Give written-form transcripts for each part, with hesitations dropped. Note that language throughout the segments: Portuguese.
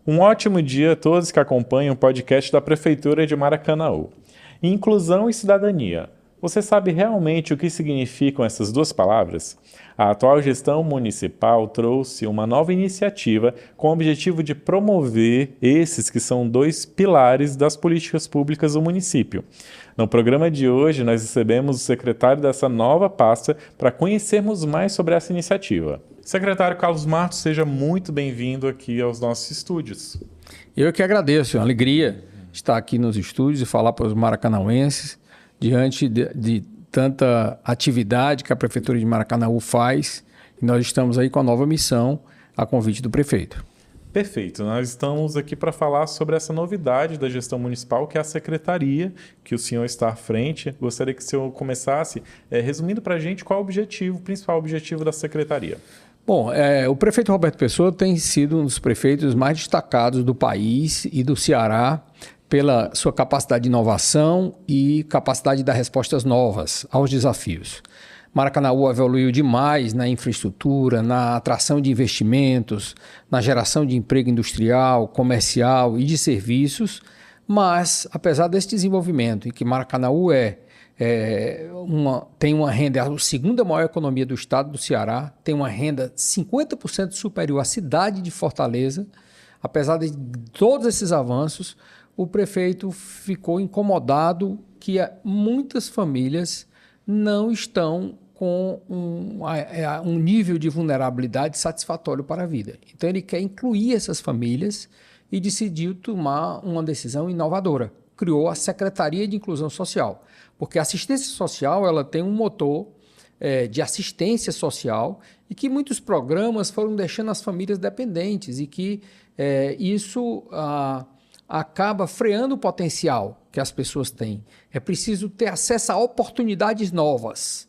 Um ótimo dia a todos que acompanham o podcast da Prefeitura de Maracanaú. Inclusão e cidadania. Você sabe realmente o que significam essas duas palavras? A atual gestão municipal trouxe uma nova iniciativa com o objetivo de promover esses que são dois pilares das políticas públicas do município. No programa de hoje, nós recebemos o secretário dessa nova pasta para conhecermos mais sobre essa iniciativa. Secretário Carlos Martos, seja muito bem-vindo aqui aos nossos estúdios. Eu que agradeço, é uma alegria estar aqui nos estúdios e falar para os maracanauenses diante de tanta atividade que a Prefeitura de Maracanaú faz, e nós estamos aí com a nova missão a convite do prefeito. Perfeito, nós estamos aqui para falar sobre essa novidade da gestão municipal, que é a secretaria, que o senhor está à frente. Gostaria que o senhor começasse resumindo para a gente qual é o principal objetivo da secretaria. Bom, o prefeito Roberto Pessoa tem sido um dos prefeitos mais destacados do país e do Ceará pela sua capacidade de inovação e capacidade de dar respostas novas aos desafios. Maracanaú evoluiu demais na infraestrutura, na atração de investimentos, na geração de emprego industrial, comercial e de serviços, mas, apesar desse desenvolvimento, em que Maracanaú tem uma renda, a segunda maior economia do estado do Ceará, tem uma renda 50% superior à cidade de Fortaleza, apesar de todos esses avanços, o prefeito ficou incomodado que muitas famílias não estão com um nível de vulnerabilidade satisfatório para a vida. Então, ele quer incluir essas famílias e decidiu tomar uma decisão inovadora. Criou a Secretaria de Inclusão Social, porque a assistência social ela tem um motor de assistência social e que muitos programas foram deixando as famílias dependentes e que isso acaba freando o potencial que as pessoas têm. É preciso ter acesso a oportunidades novas.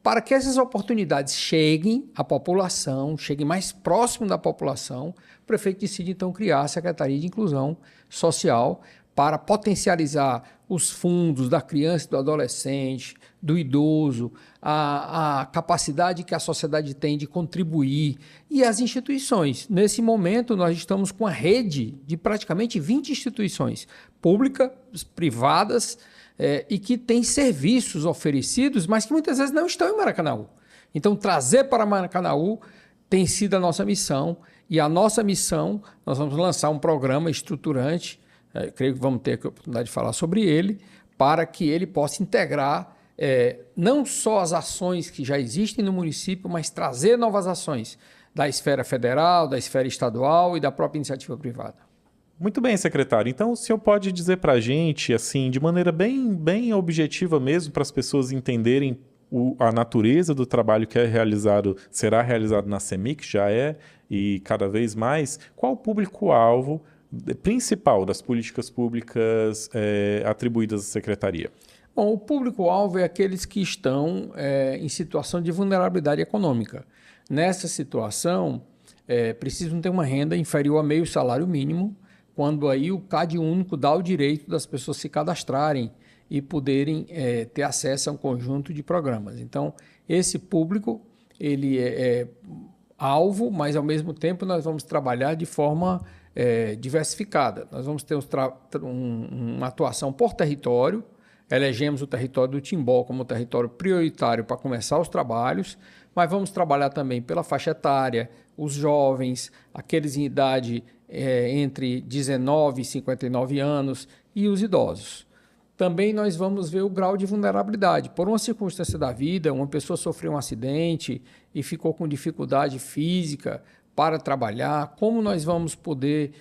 Para que essas oportunidades cheguem à população, cheguem mais próximo da população, o prefeito decide então criar a Secretaria de Inclusão Social para potencializar os fundos da criança e do adolescente, do idoso, a capacidade que a sociedade tem de contribuir e as instituições. Nesse momento, nós estamos com a rede de praticamente 20 instituições públicas, privadas, e que têm serviços oferecidos, mas que muitas vezes não estão em Maracanaú. Então, trazer para Maracanaú tem sido a nossa missão, e a nossa missão, nós vamos lançar um programa estruturante, creio que vamos ter a oportunidade de falar sobre ele, para que ele possa integrar não só as ações que já existem no município, mas trazer novas ações da esfera federal, da esfera estadual e da própria iniciativa privada. Muito bem, secretário. Então, o senhor pode dizer para a gente, assim, de maneira bem objetiva mesmo, para as pessoas entenderem a natureza do trabalho que será realizado na CEMIC, já e cada vez mais, qual o público-alvo principal das políticas públicas atribuídas à secretaria? Bom, o público-alvo é aqueles que estão em situação de vulnerabilidade econômica. Nessa situação, precisam ter uma renda inferior a meio salário mínimo, quando aí o CAD único dá o direito das pessoas se cadastrarem e poderem ter acesso a um conjunto de programas. Então, esse público ele é alvo, mas ao mesmo tempo nós vamos trabalhar de forma diversificada. Nós vamos ter uma atuação por território. Elegemos o território do Timbó como território prioritário para começar os trabalhos, mas vamos trabalhar também pela faixa etária, os jovens, aqueles em idade entre 19 e 59 anos e os idosos. Também nós vamos ver o grau de vulnerabilidade. Por uma circunstância da vida, uma pessoa sofreu um acidente e ficou com dificuldade física para trabalhar, como nós vamos poder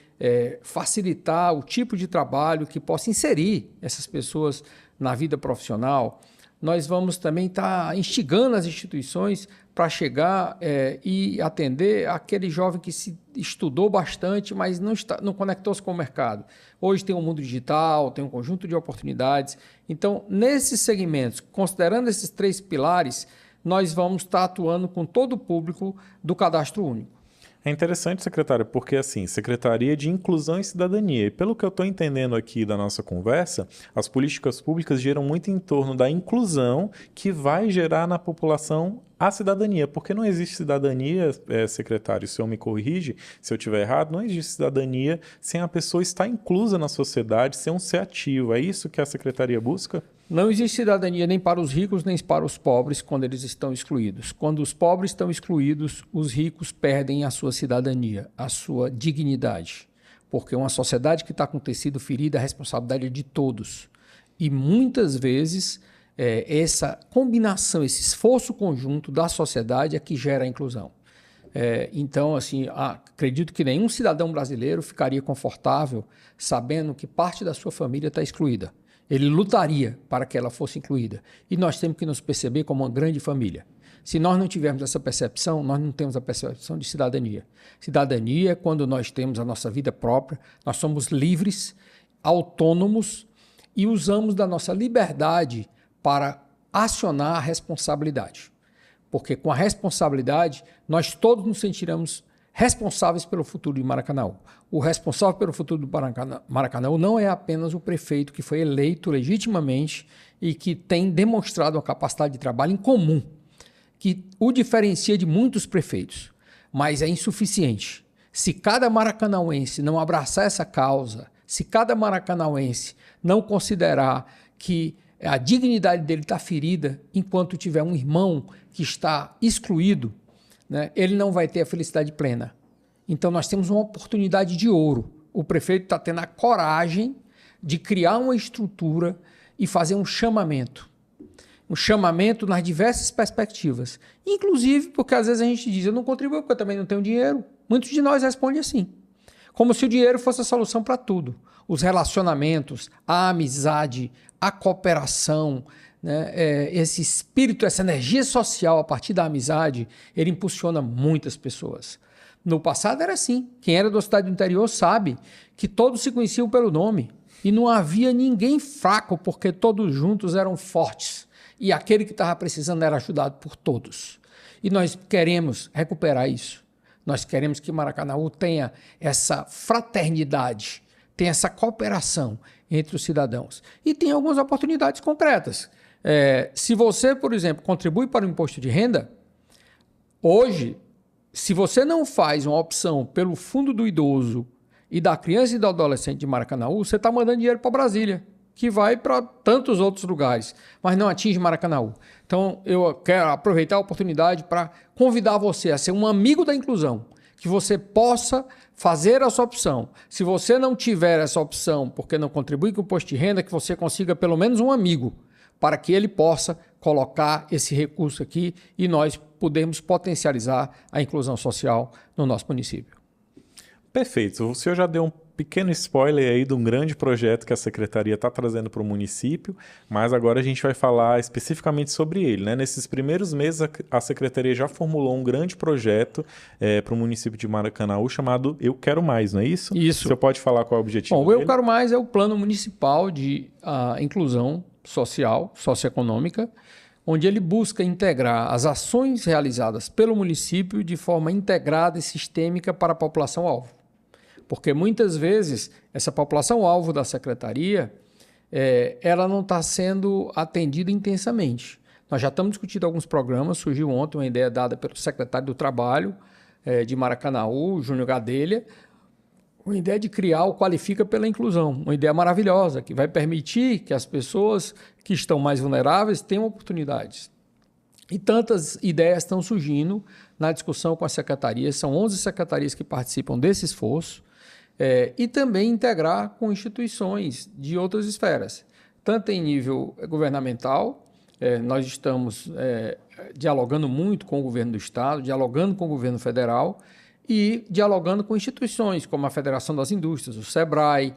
facilitar o tipo de trabalho que possa inserir essas pessoas na vida profissional. Nós vamos também estar instigando as instituições para chegar e atender aquele jovem que estudou bastante, mas não conectou-se com o mercado. Hoje tem um mundo digital, tem um conjunto de oportunidades. Então, nesses segmentos, considerando esses 3 pilares, nós vamos estar atuando com todo o público do Cadastro Único. É interessante, secretário, porque assim, Secretaria de Inclusão e Cidadania. E pelo que eu estou entendendo aqui da nossa conversa, as políticas públicas giram muito em torno da inclusão que vai gerar na população a cidadania, porque não existe cidadania, secretário, o senhor me corrige se eu estiver errado, não existe cidadania sem a pessoa estar inclusa na sociedade, sem um ser ativo. É isso que a secretaria busca? Não existe cidadania nem para os ricos nem para os pobres quando eles estão excluídos. Quando os pobres estão excluídos, os ricos perdem a sua cidadania, a sua dignidade. Porque uma sociedade que está com tecido ferido, a responsabilidade é de todos. E muitas vezes essa combinação, esse esforço conjunto da sociedade é que gera a inclusão. Então, assim, acredito que nenhum cidadão brasileiro ficaria confortável sabendo que parte da sua família está excluída. Ele lutaria para que ela fosse incluída. E nós temos que nos perceber como uma grande família. Se nós não tivermos essa percepção, nós não temos a percepção de cidadania. Cidadania é quando nós temos a nossa vida própria, nós somos livres, autônomos e usamos da nossa liberdade para acionar a responsabilidade. Porque com a responsabilidade, nós todos nos sentiremos responsáveis pelo futuro de Maracanaú. O responsável pelo futuro do Maracanaú não é apenas o prefeito que foi eleito legitimamente e que tem demonstrado uma capacidade de trabalho em comum, que o diferencia de muitos prefeitos, mas é insuficiente. Se cada maracanauense não abraçar essa causa, se cada maracanauense não considerar que a dignidade dele está ferida enquanto tiver um irmão que está excluído, né, ele não vai ter a felicidade plena. Então nós temos uma oportunidade de ouro. O prefeito está tendo a coragem de criar uma estrutura e fazer um chamamento nas diversas perspectivas. Inclusive porque às vezes a gente diz, eu não contribuo porque eu também não tenho dinheiro. Muitos de nós respondem assim, como se o dinheiro fosse a solução para tudo. Os relacionamentos, a amizade, a cooperação, né, esse espírito, essa energia social a partir da amizade, ele impulsiona muitas pessoas. No passado era assim. Quem era da cidade do interior sabe que todos se conheciam pelo nome e não havia ninguém fraco porque todos juntos eram fortes e aquele que estava precisando era ajudado por todos. E nós queremos recuperar isso. Nós queremos que Maracanaú tenha essa fraternidade, tenha essa cooperação entre os cidadãos. E tem algumas oportunidades concretas. Se você, por exemplo, contribui para o imposto de renda, hoje, se você não faz uma opção pelo fundo do idoso e da criança e do adolescente de Maracanaú, você está mandando dinheiro para Brasília, que vai para tantos outros lugares, mas não atinge Maracanaú. Então, eu quero aproveitar a oportunidade para convidar você a ser um amigo da inclusão, que você possa fazer a sua opção. Se você não tiver essa opção porque não contribui com o imposto de renda, que você consiga pelo menos um amigo para que ele possa colocar esse recurso aqui e nós podemos potencializar a inclusão social no nosso município. Perfeito. O senhor já deu um pequeno spoiler aí de um grande projeto que a Secretaria está trazendo para o município, mas agora a gente vai falar especificamente sobre ele, né? Nesses primeiros meses, a Secretaria já formulou um grande projeto para o município de Maracanaú chamado Eu Quero Mais, não é isso? Isso. O senhor pode falar qual é o objetivo Bom, o dele? Eu Quero Mais é o plano municipal de inclusão social, socioeconômica, onde ele busca integrar as ações realizadas pelo município de forma integrada e sistêmica para a população-alvo. Porque muitas vezes essa população-alvo da secretaria, ela não está sendo atendida intensamente. Nós já estamos discutindo alguns programas, surgiu ontem uma ideia dada pelo secretário do Trabalho de Maracanaú, Júnior Gadelha, uma ideia de criar o Qualifica pela Inclusão, uma ideia maravilhosa, que vai permitir que as pessoas que estão mais vulneráveis tenham oportunidades. E tantas ideias estão surgindo na discussão com a secretaria, são 11 secretarias que participam desse esforço, e também integrar com instituições de outras esferas, tanto em nível governamental, nós estamos dialogando muito com o governo do Estado, dialogando com o governo federal, e dialogando com instituições como a Federação das Indústrias, o SEBRAE,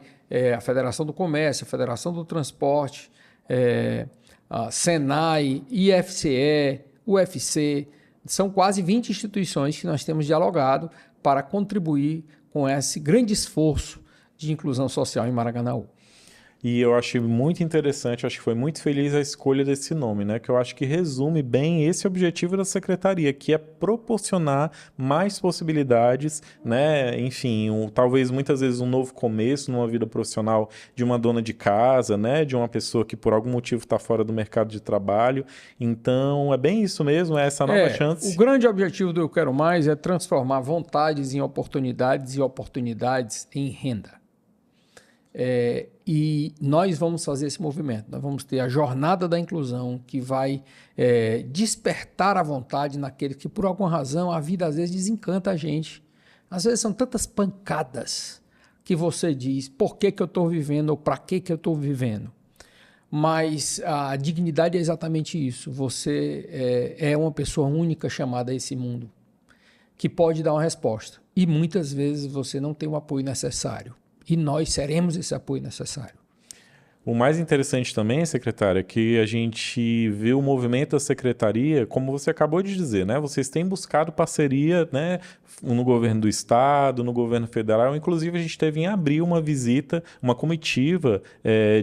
a Federação do Comércio, a Federação do Transporte, a SENAI, IFCE, UFC. São quase 20 instituições que nós temos dialogado para contribuir com esse grande esforço de inclusão social em Maracanaú. E eu achei muito interessante, acho que foi muito feliz a escolha desse nome, né? Que eu acho que resume bem esse objetivo da secretaria, que é proporcionar mais possibilidades, né? Enfim, talvez muitas vezes um novo começo numa vida profissional de uma dona de casa, né? De uma pessoa que por algum motivo está fora do mercado de trabalho. Então, é bem isso mesmo, é essa nova O chance. grande objetivo do Eu Quero Mais é transformar vontades em oportunidades e oportunidades em renda. E nós vamos fazer esse movimento. Nós vamos ter a jornada da inclusão que vai despertar a vontade naqueles que, por alguma razão, a vida às vezes desencanta a gente. Às vezes são tantas pancadas que você diz por que eu estou vivendo ou para que eu estou vivendo. Mas a dignidade é exatamente isso. Você é uma pessoa única chamada a esse mundo que pode dar uma resposta. E muitas vezes você não tem o apoio necessário. E nós seremos esse apoio necessário. O mais interessante também, secretária, é que a gente vê o movimento da secretaria, como você acabou de dizer, né? Vocês têm buscado parceria, né, no governo do estado, no governo federal. Inclusive, a gente teve em abril uma visita, uma comitiva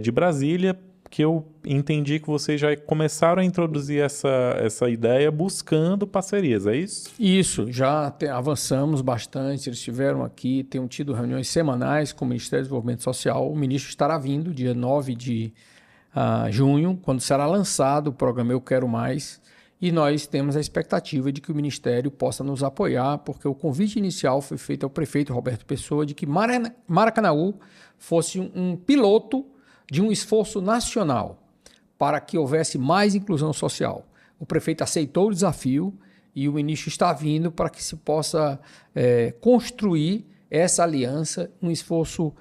de Brasília, que eu entendi que vocês já começaram a introduzir essa ideia buscando parcerias, é isso? Isso, já avançamos bastante, eles estiveram aqui, têm tido reuniões semanais com o Ministério do Desenvolvimento Social. O ministro estará vindo dia 9 de junho, quando será lançado o programa Eu Quero Mais, e nós temos a expectativa de que o Ministério possa nos apoiar, porque o convite inicial foi feito ao prefeito Roberto Pessoa de que Maracanaú fosse um piloto de um esforço nacional para que houvesse mais inclusão social. O prefeito aceitou o desafio e o ministro está vindo para que se possa construir essa aliança, um esforço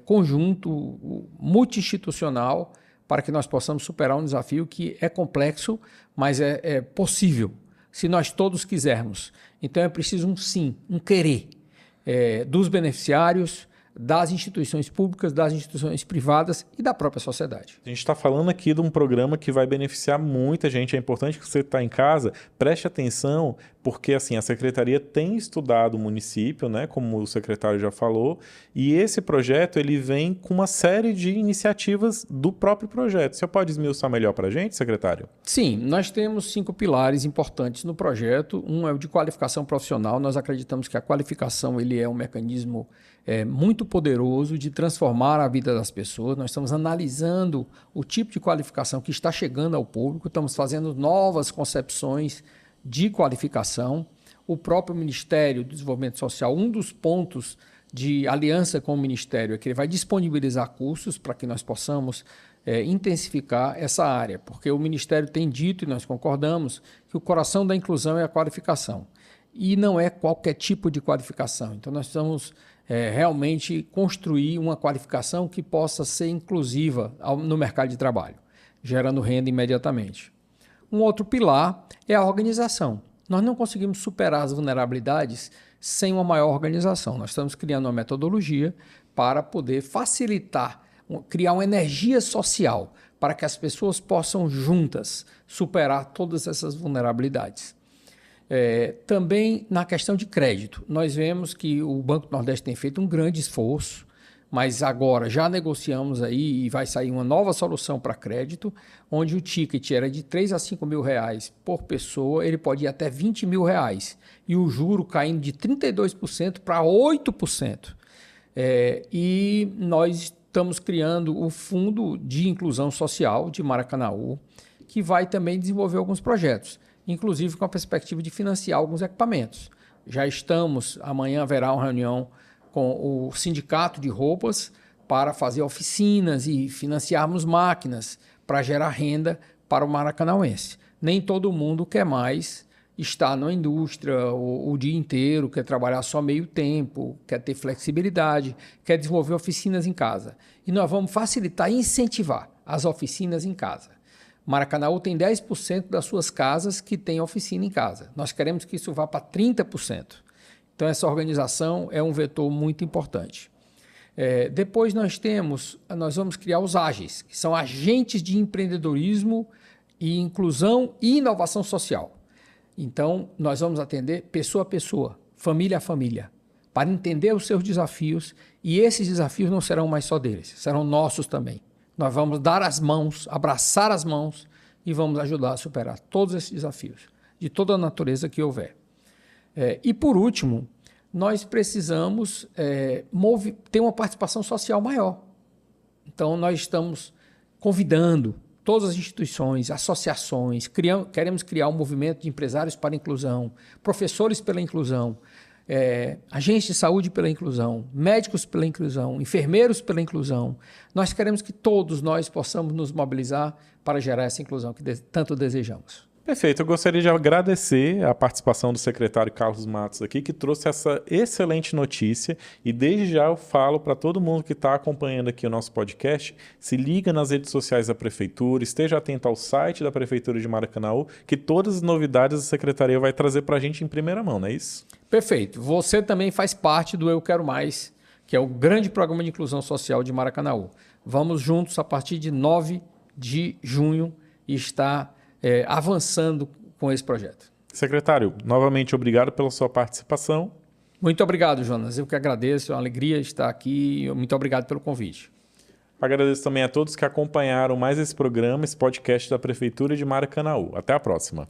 conjunto, multi-institucional, para que nós possamos superar um desafio que é complexo, mas é possível, se nós todos quisermos. Então é preciso um sim, um querer dos beneficiários, das instituições públicas, das instituições privadas e da própria sociedade. A gente está falando aqui de um programa que vai beneficiar muita gente. É importante que você está em casa, preste atenção, porque assim, a secretaria tem estudado o município, né, como o secretário já falou, e esse projeto ele vem com uma série de iniciativas do próprio projeto. Você pode esmiuçar melhor para a gente, secretário? Sim, nós temos 5 pilares importantes no projeto. Um é o de qualificação profissional. Nós acreditamos que a qualificação ele é um mecanismo muito poderoso de transformar a vida das pessoas. Nós estamos analisando o tipo de qualificação que está chegando ao público, estamos fazendo novas concepções de qualificação. O próprio Ministério do Desenvolvimento Social, um dos pontos de aliança com o Ministério é que ele vai disponibilizar cursos para que nós possamos intensificar essa área, porque o Ministério tem dito, e nós concordamos, que o coração da inclusão é a qualificação. E não é qualquer tipo de qualificação. Então, nós precisamos realmente construir uma qualificação que possa ser inclusiva no mercado de trabalho, gerando renda imediatamente. Um outro pilar é a organização. Nós não conseguimos superar as vulnerabilidades sem uma maior organização. Nós estamos criando uma metodologia para poder facilitar, criar uma energia social para que as pessoas possam juntas superar todas essas vulnerabilidades. Também na questão de crédito, nós vemos que o Banco do Nordeste tem feito um grande esforço, mas agora já negociamos aí e vai sair uma nova solução para crédito, onde o ticket era de 3 a 5 mil reais por pessoa, ele pode ir até 20 mil reais, e o juro caindo de 32% para 8%. E nós estamos criando o Fundo de Inclusão Social de Maracanaú, que vai também desenvolver alguns projetos, inclusive com a perspectiva de financiar alguns equipamentos. Já estamos, amanhã haverá uma reunião com o sindicato de roupas para fazer oficinas e financiarmos máquinas para gerar renda para o maracanauense. Nem todo mundo quer mais estar na indústria o dia inteiro, quer trabalhar só meio tempo, quer ter flexibilidade, quer desenvolver oficinas em casa. E nós vamos facilitar e incentivar as oficinas em casa. Maracanaú tem 10% das suas casas que têm oficina em casa. Nós queremos que isso vá para 30%. Então, essa organização é um vetor muito importante. Depois nós vamos criar os ágeis, que são agentes de empreendedorismo e inclusão e inovação social. Então, nós vamos atender pessoa a pessoa, família a família, para entender os seus desafios, e esses desafios não serão mais só deles, serão nossos também. Nós vamos dar as mãos, abraçar as mãos e vamos ajudar a superar todos esses desafios, de toda a natureza que houver. E por último, nós precisamos ter uma participação social maior. Então, nós estamos convidando todas as instituições, associações, queremos criar um movimento de empresários para a inclusão, professores pela inclusão, agentes de saúde pela inclusão, médicos pela inclusão, enfermeiros pela inclusão. Nós queremos que todos nós possamos nos mobilizar para gerar essa inclusão que tanto desejamos. Perfeito, eu gostaria de agradecer a participação do secretário Carlos Matos aqui, que trouxe essa excelente notícia, e desde já eu falo para todo mundo que está acompanhando aqui o nosso podcast, se liga nas redes sociais da Prefeitura, esteja atento ao site da Prefeitura de Maracanaú, que todas as novidades a Secretaria vai trazer para a gente em primeira mão, não é isso? Perfeito, você também faz parte do Eu Quero Mais, que é o grande programa de inclusão social de Maracanaú. Vamos juntos a partir de 9 de junho e está avançando com esse projeto. Secretário, novamente obrigado pela sua participação. Muito obrigado, Jonas. Eu que agradeço, é uma alegria estar aqui. Muito obrigado pelo convite. Agradeço também a todos que acompanharam mais esse programa, esse podcast da Prefeitura de Maracanaú. Até a próxima.